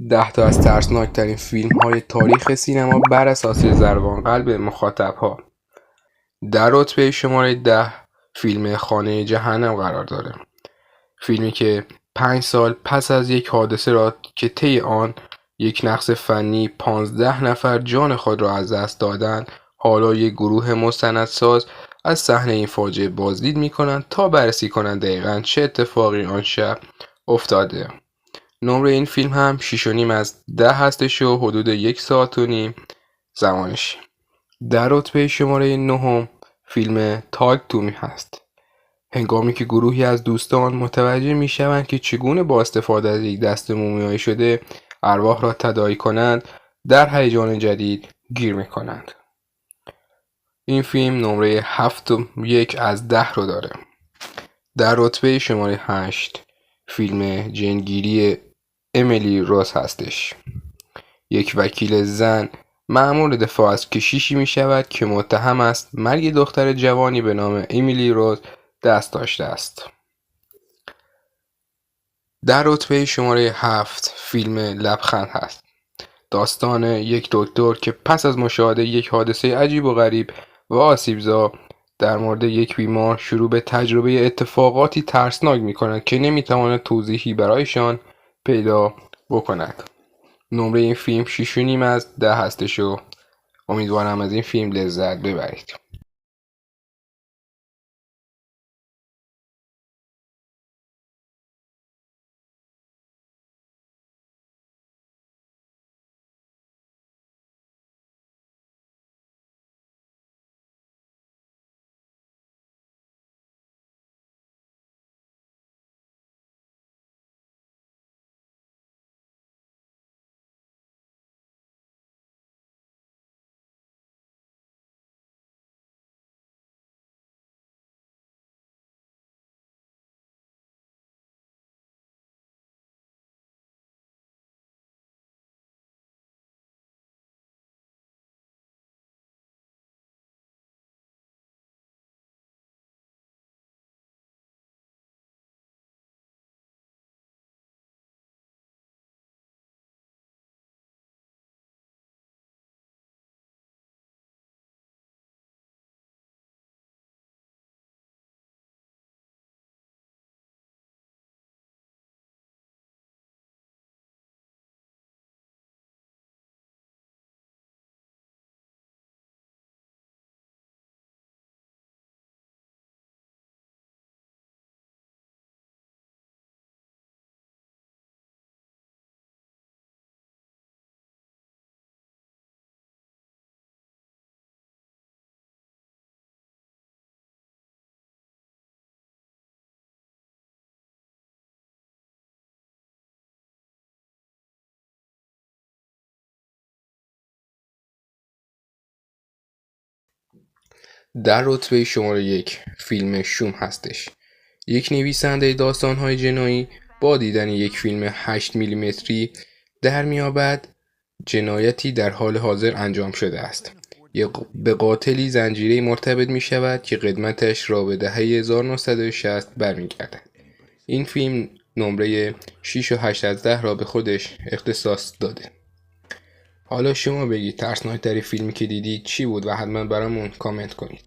10 تا از ترسناکترین فیلم های تاریخ سینما بر اساس ضربان قلب مخاطب ها. در رتبه شماره 10 فیلم خانه جهنم قرار داره. فیلمی که 5 سال پس از یک حادثه را که طی آن یک نقص فنی 15 نفر جان خود را از دست دادند، حالا یک گروه مستندساز از صحنه این فاجعه بازدید می‌کنند تا بررسی کنند دقیقاً چه اتفاقی آن شب افتاده. نمره این فیلم هم 6.5 از 10 هستش و حدود 1 ساعت و نیم زمانش. در رتبه شماره 9 فیلم تاک تومی هست. هنگامی که گروهی از دوستان متوجه می شوند که چگونه با استفاده از یک دست مومیایی شده ارواح را تداعی کنند، در هیجان جدید گیر می کنند. این فیلم نمره 7.1 از 10 رو داره. در رتبه شماره 8 فیلم جنگیری امیلی روز هستش. یک وکیل زن مأمور دفاع از کشیشی می شود که متهم است مرگ دختر جوانی به نام امیلی روز دست داشته است. در رتبه شماره 7 فیلم لبخند هست. داستان یک دکتر که پس از مشاهده یک حادثه عجیب و غریب و آسیبزا در مورد یک بیمار شروع به تجربه اتفاقاتی ترسناک می کند که نمی تواند توضیحی برایشان پیدا بکند. نمره این فیلم 6.5 از 10 هستش و امیدوارم از این فیلم لذت ببرید. در رتبه شماره 1 فیلم شوم هستش. یک نویسنده داستان‌های جنایی با دیدن یک فیلم 8 میلیمتری در می‌یابد جنایتی در حال حاضر انجام شده است. به قاتلی زنجیره‌ای مرتبط می‌شود که قدمتش را به دهه 1960 برمی‌گردد. این فیلم نمره 6.8 از 10 را به خودش اختصاص داده. حالا شما بگید ترسناک‌ترین فیلمی که دیدید چی بود و حتما برامون کامنت کنید.